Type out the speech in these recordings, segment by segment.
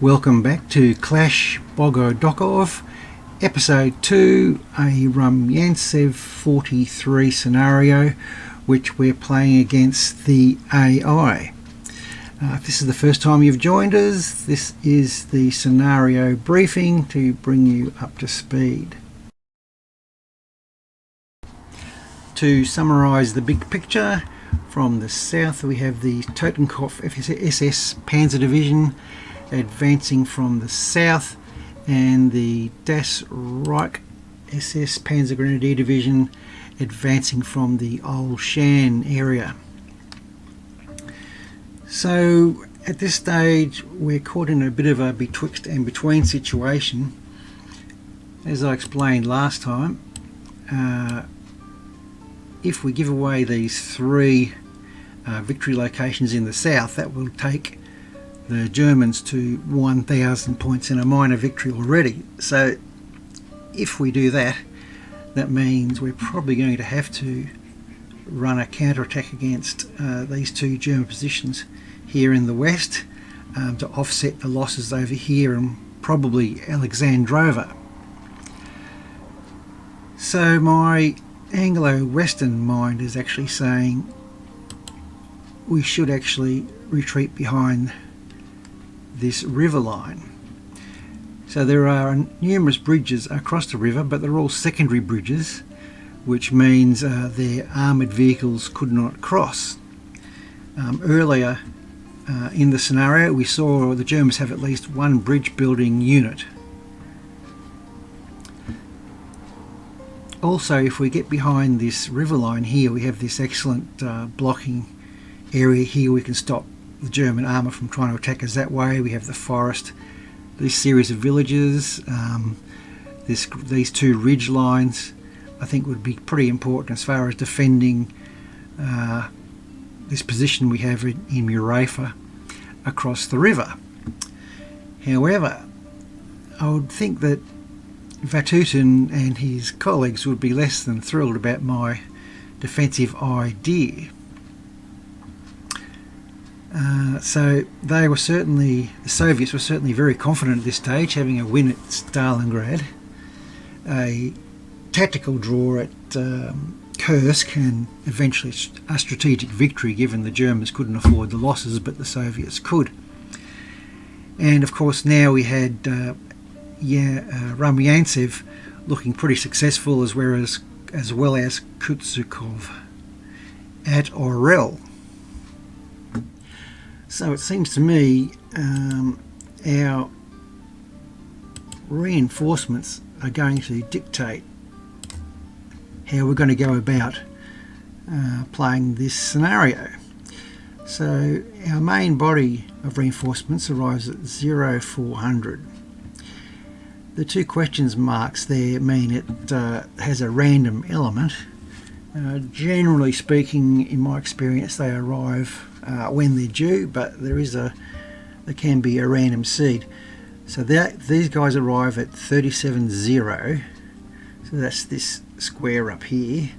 Welcome back to Clash Bogodukhov Episode 2, a Rumyantsev 43 scenario, which we're playing against the AI. If this is the first time you've joined us, this is the scenario briefing to bring you up to speed. To summarise the big picture, from the south we have the Bogodukhov SS Panzer Division advancing from the south, and the Das Reich SS Panzer Grenadier Division advancing from the Old Shan area. So at this stage we're caught in a bit of a betwixt and between situation. As I explained last time, if we give away these three victory locations in the south, that will take the Germans to 1,000 points in a minor victory already. So if we do that, that means we're probably going to have to run a counterattack against these two German positions here in the west to offset the losses over here and probably Alexandrova. So my Anglo-Western mind is actually saying we should actually retreat behind this river line. So there are numerous bridges across the river, but they're all secondary bridges, which means their armoured vehicles could not cross. Earlier in the scenario we saw the Germans have at least one bridge building unit. Also, if we get behind this river line here, we have this excellent blocking area here. We can stop the German armour from trying to attack us that way. We have the forest, this series of villages, these two ridge lines I think would be pretty important as far as defending this position we have in Murafa across the river. However, I would think that Vatutin and his colleagues would be less than thrilled about my defensive idea. So they were certainly, the Soviets were certainly very confident at this stage, having a win at Stalingrad, a tactical draw at Kursk, and eventually a strategic victory given the Germans couldn't afford the losses but the Soviets could. And of course now we had Rumyantsev looking pretty successful, as well as Bogodukhov at Orel. So it seems to me our reinforcements are going to dictate how we're going to go about playing this scenario. So our main body of reinforcements arrives at 0400. The two questions marks there mean it has a random element. Generally speaking, in my experience, they arrive when they're due, but there can be a random seed. So these guys arrive at 37-0, so that's this square up here.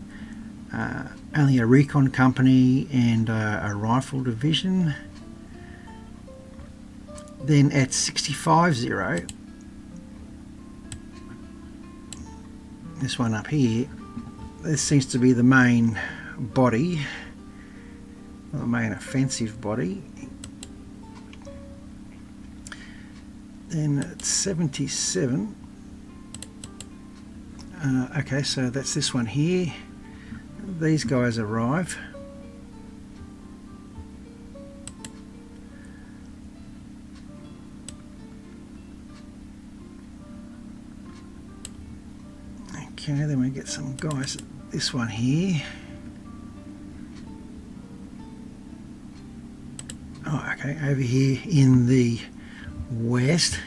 Only a recon company and a rifle division. Then at 65-0, this one up here, this seems to be the main body, the main offensive body. Then at 77, okay, so that's this one here. These guys arrive. Okay, then we get some guys at this one here. Oh, okay, over here in the west.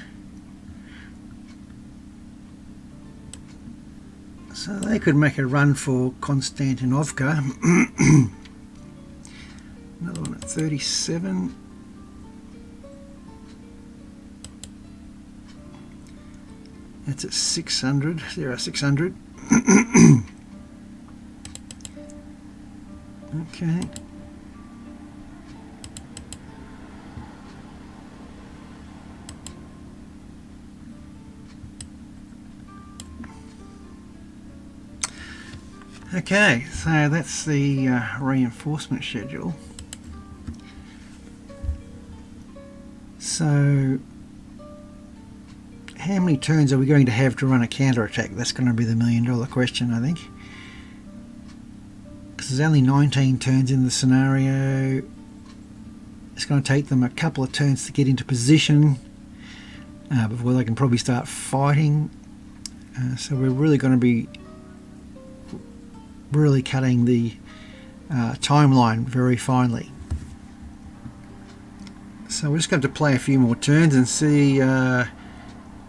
So they could make a run for Konstantinovka. Another one at 37. That's at 600. 0600. Okay. Okay, so that's the reinforcement schedule. So how many turns are we going to have to run a counterattack? That's going to be the $1 million question, I think. Because there's only 19 turns in the scenario. It's going to take them a couple of turns to get into position before they can probably start fighting. So we're really going to be really cutting the timeline very finely. So we're just going to play a few more turns and see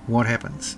what happens.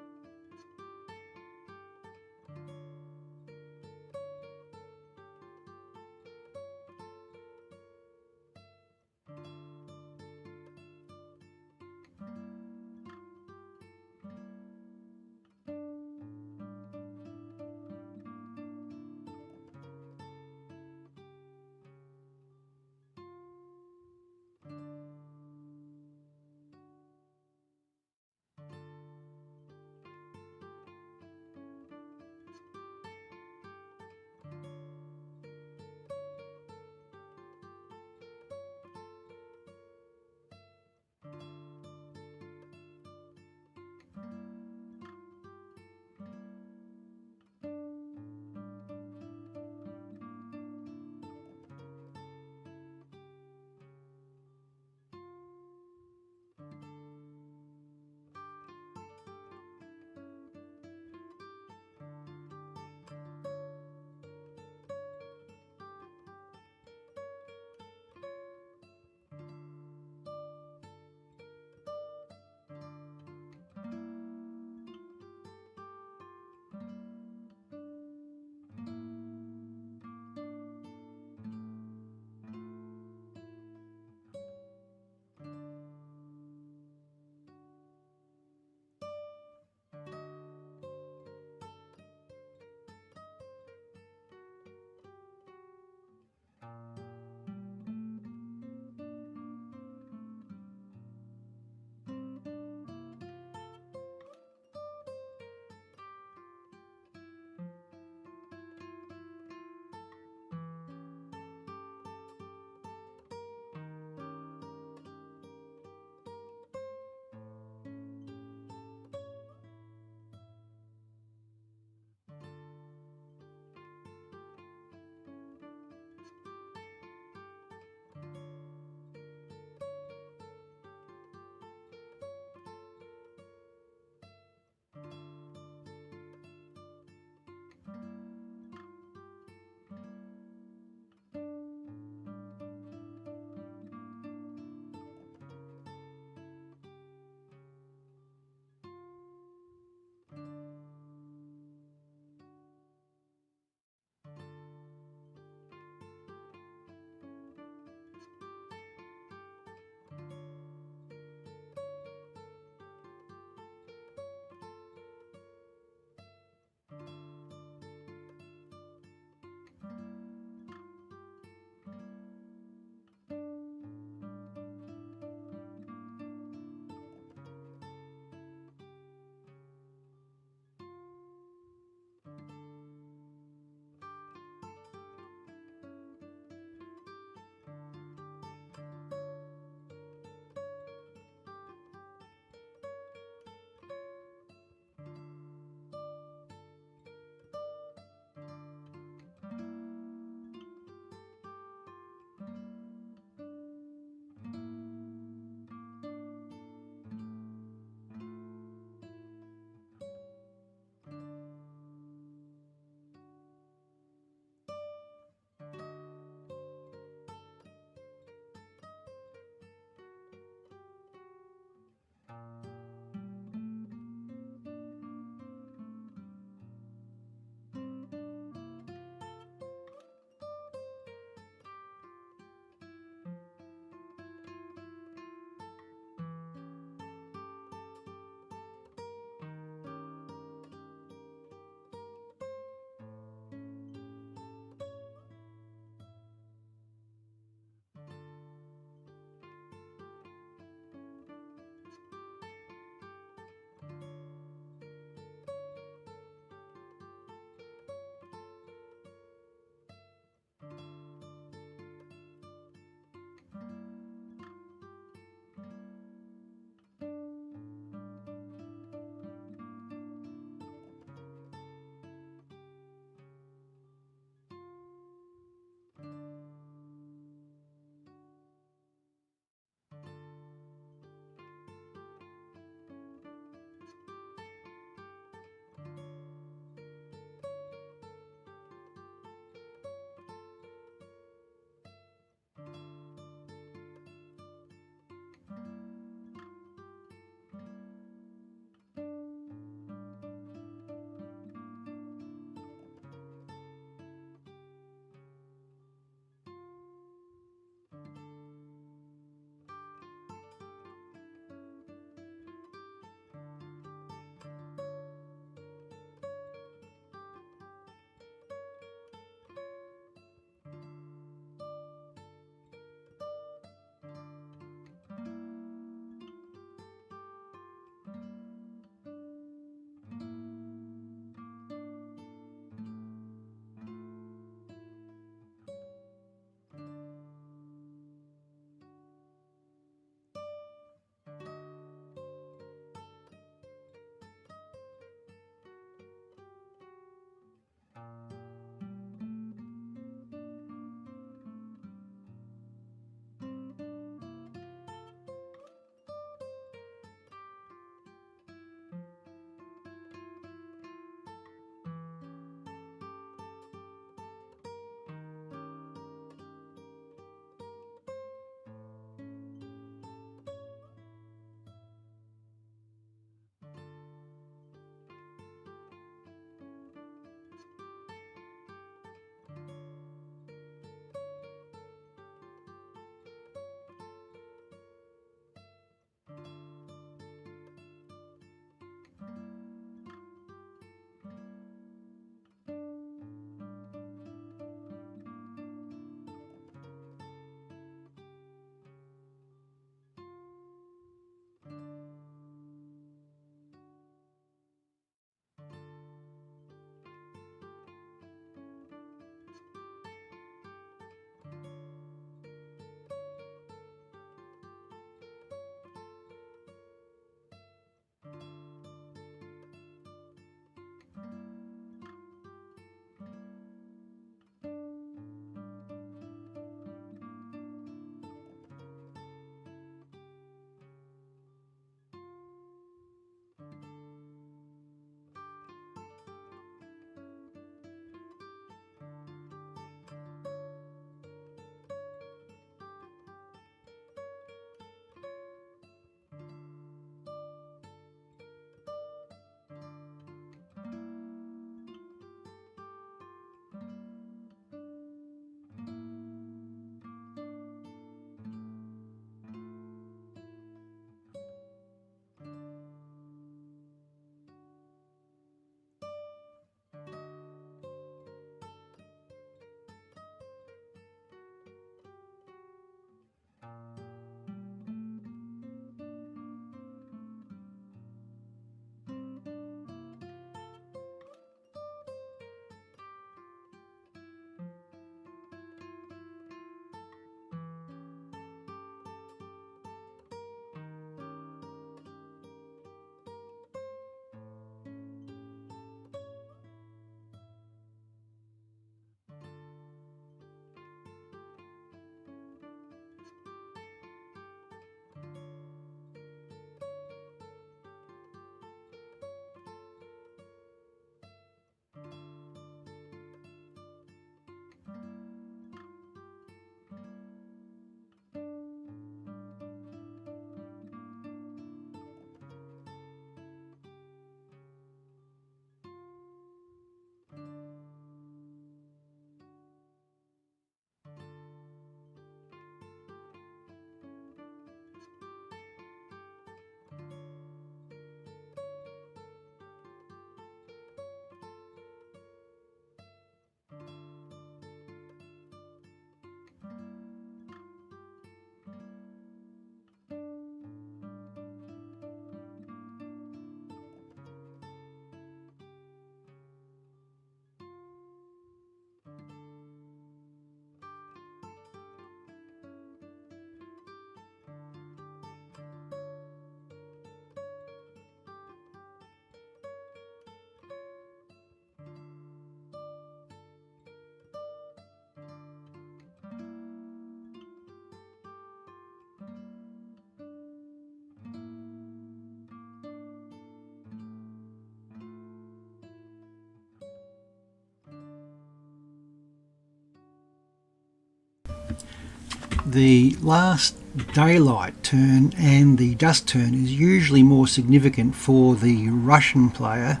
the last daylight turn and the dusk turn is usually more significant for the Russian player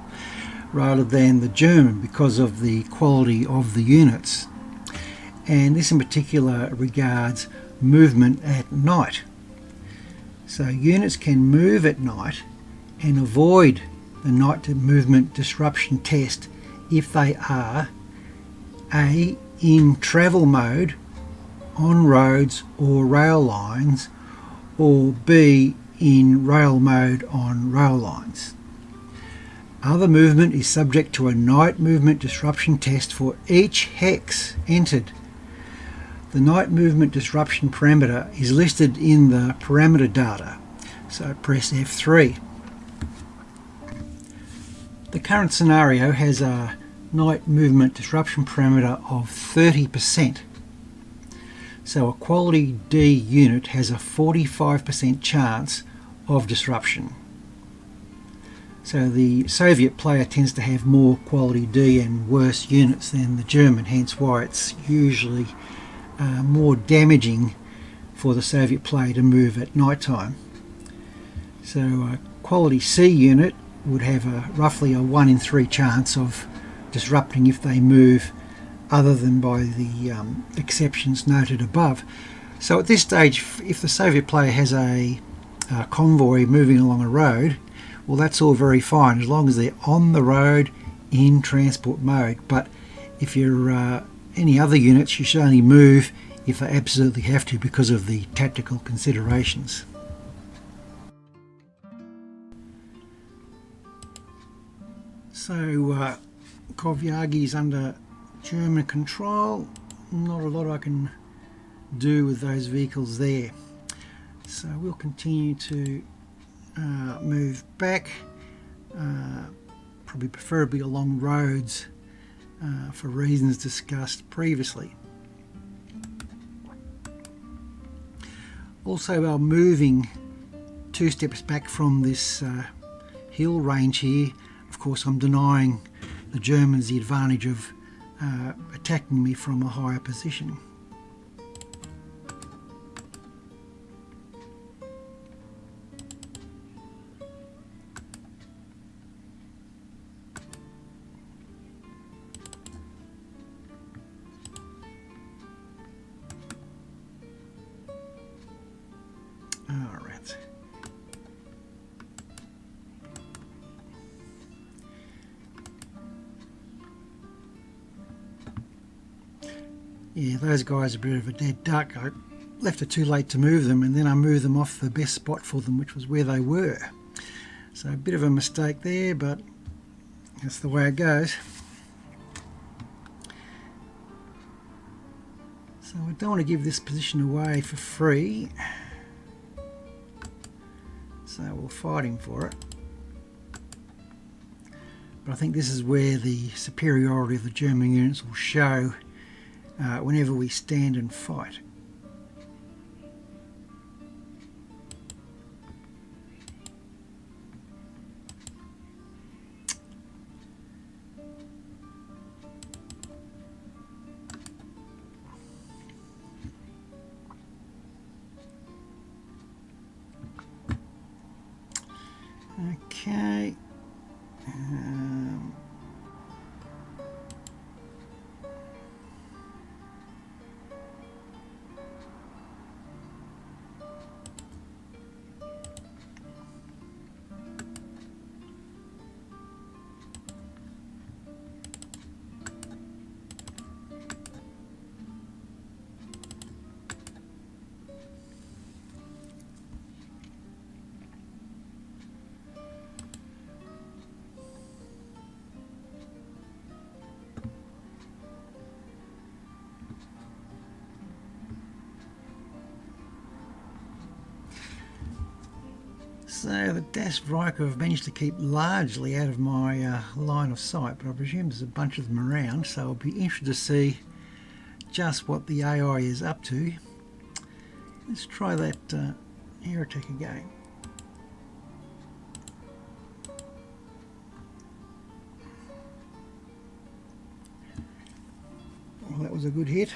rather than the German because of the quality of the units. And this in particular regards movement at night. So units can move at night and avoid the night movement disruption test if they are A, in travel mode on roads or rail lines, or B, in rail mode on rail lines. Other movement is subject to a night movement disruption test for each hex entered. The night movement disruption parameter is listed in the parameter data, so press F3. The current scenario has a night movement disruption parameter of 30%. So a quality D unit has a 45% chance of disruption. So the Soviet player tends to have more quality D and worse units than the German, hence why it's usually more damaging for the Soviet player to move at night time. So a quality C unit would have roughly a 1 in 3 chance of disrupting if they move other than by the exceptions noted above. So at this stage, if the Soviet player has a convoy moving along a road, well, that's all very fine as long as they're on the road in transport mode. But if you're any other units, you should only move if they absolutely have to because of the tactical considerations. So Kovyagi is under German control. Not a lot I can do with those vehicles there. So we'll continue to move back, probably preferably along roads for reasons discussed previously. Also, while moving 2 steps back from this hill range here, of course I'm denying the Germans the advantage of attacking me from a higher position. Alright. Yeah, those guys are a bit of a dead duck. I left it too late to move them, and then I moved them off the best spot for them, which was where they were. So a bit of a mistake there, but that's the way it goes. So I don't want to give this position away for free, so we'll fight him for it. But I think this is where the superiority of the German units will show whenever we stand and fight. Okay. So the Das Reich have managed to keep largely out of my line of sight, but I presume there's a bunch of them around, so I'll be interested to see just what the AI is up to. Let's try that air attack again. Well, that was a good hit.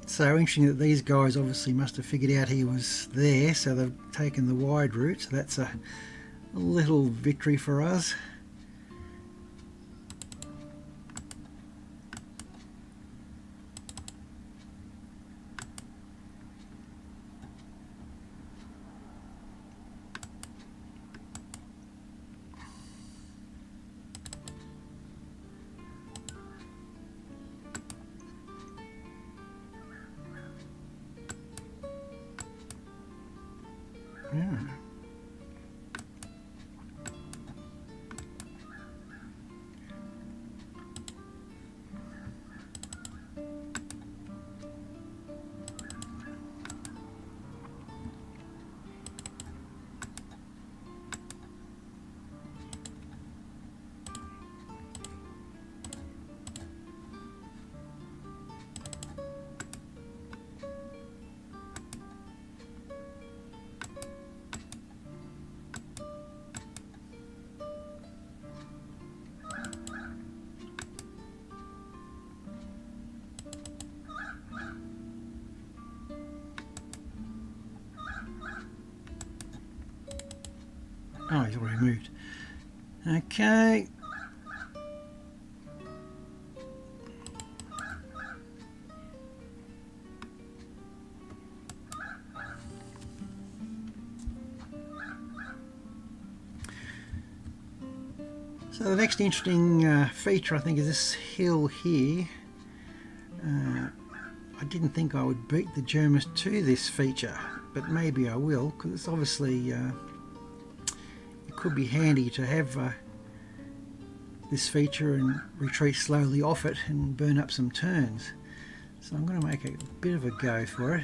So interesting that these guys obviously must have figured out he was there, so they've taken the wide route. So that's a little victory for us. Yeah. Oh, he's already moved. Okay. So the next interesting feature, I think, is this hill here. I didn't think I would beat the Germans to this feature, but maybe I will, because it's obviously it could be handy to have this feature and retreat slowly off it and burn up some turns. So I'm going to make a bit of a go for it.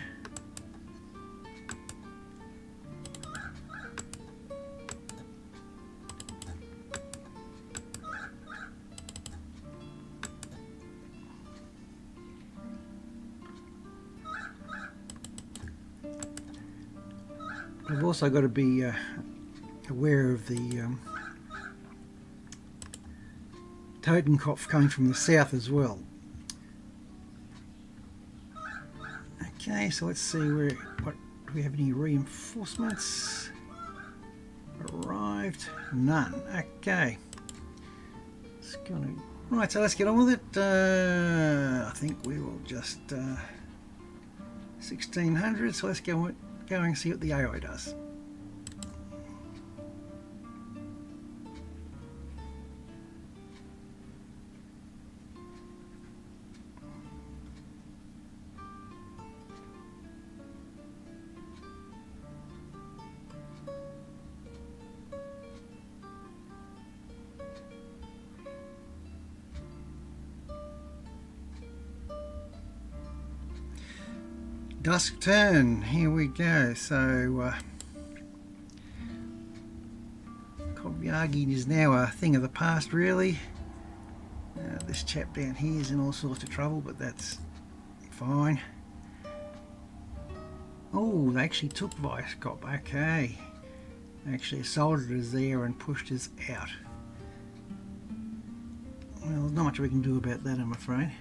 I've also got to be aware of the Bogodukhov coming from the south as well. Okay, so let's see do we have any reinforcements? Arrived? None. Okay. Right, so let's get on with it. I think we will just 1600, so let's go and see what the AI does. Dusk turn, here we go. So Kobyagin is now a thing of the past, really. This chap down here is in all sorts of trouble, but that's fine. Oh, they actually took Weisskopf, okay. Actually assaulted us there and pushed us out. Well, there's not much we can do about that, I'm afraid.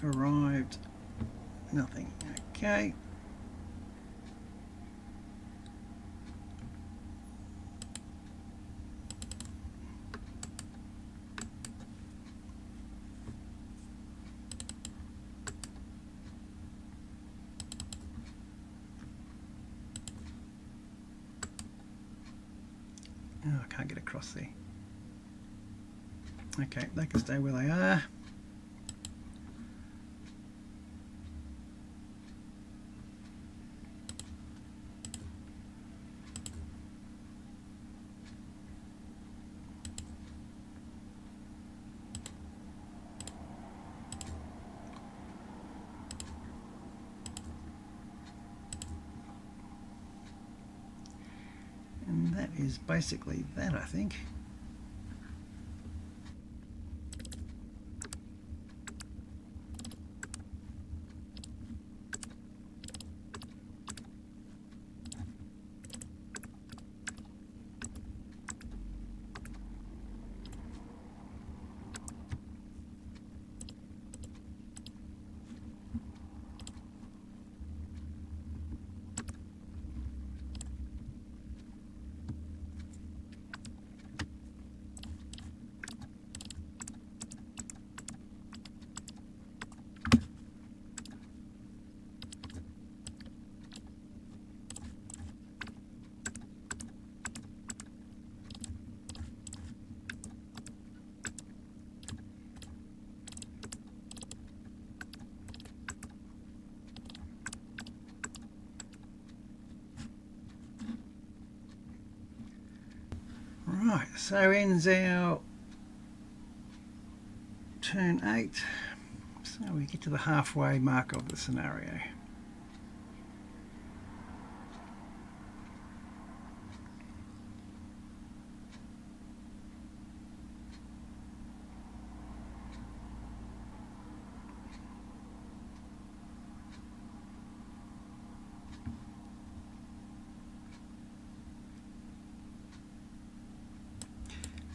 arrived, nothing. Okay. Oh, I can't get across there. Okay, they can stay where they are. And that is basically that, I think. Right, so ends our turn 8. So we get to the halfway mark of the scenario.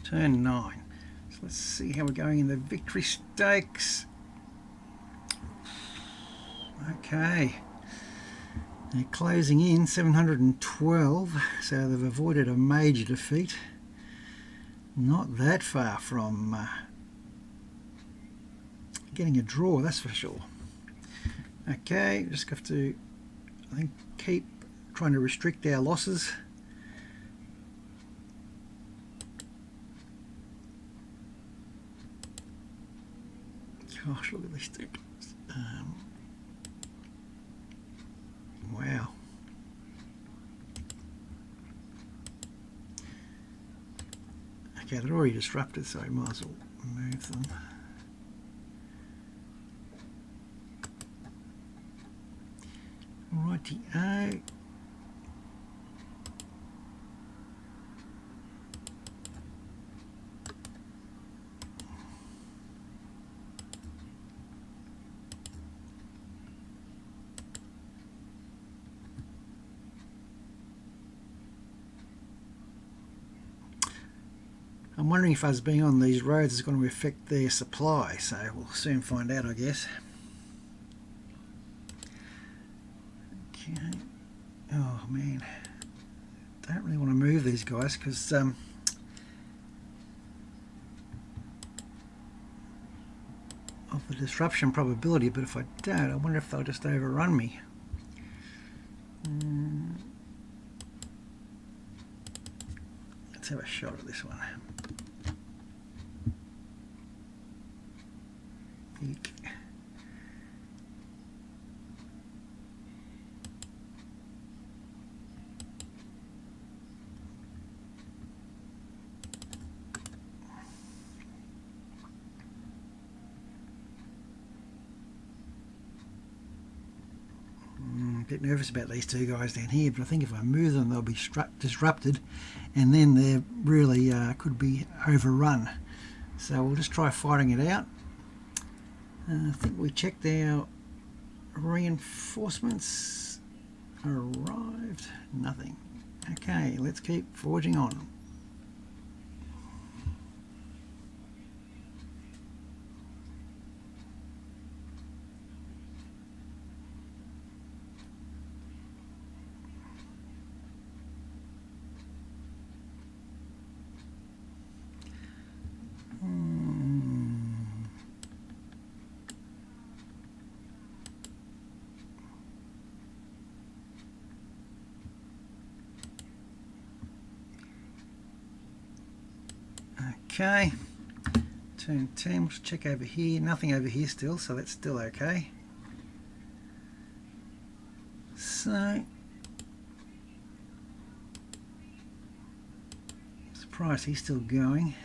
Turn 9. So let's see how we're going in the victory stakes. Okay. They're closing in 712, so they've avoided a major defeat. Not that far from getting a draw, that's for sure. Okay, just have to, I think, keep trying to restrict our losses. Gosh, look at these two. Wow. Okay, they're already disrupted, so I might as well move them. Righty-o. I'm wondering if us being on these roads is going to affect their supply, so we'll soon find out, I guess. Okay. Oh man, don't really want to move these guys because of the disruption probability, but if I don't, I wonder if they'll just overrun me. Let's have a shot at this one. Eek. A bit nervous about these two guys down here, but I think if I move them they'll be disrupted, and then they really could be overrun. So we'll just try fighting it out. I think we checked our reinforcements. Arrived. Nothing. Okay, let's keep forging on. Okay. Turn 10, let's check over here. Nothing over here still, so that's still okay. So, surprised he's still going.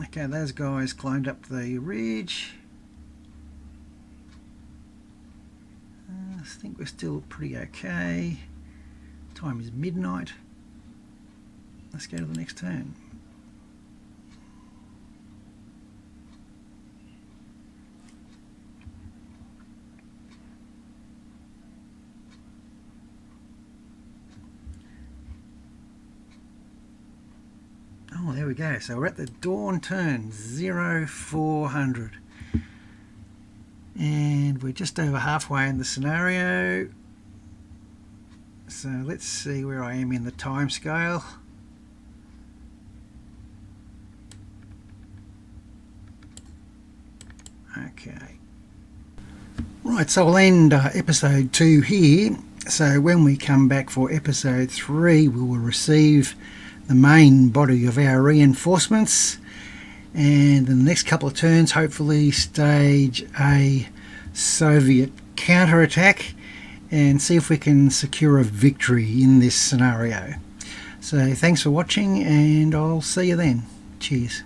Okay, those guys climbed up the ridge. I think we're still pretty okay. Time is midnight. Let's go to the next turn. Oh, there we go. So we're at the dawn turn, 0400. And we're just over halfway in the scenario. So let's see where I am in the time scale. Okay. Right, so I'll end episode 2 here. So when we come back for episode 3, we will receive the main body of our reinforcements, and in the next couple of turns hopefully stage a Soviet counterattack and see if we can secure a victory in this scenario. So thanks for watching, and I'll see you then. Cheers.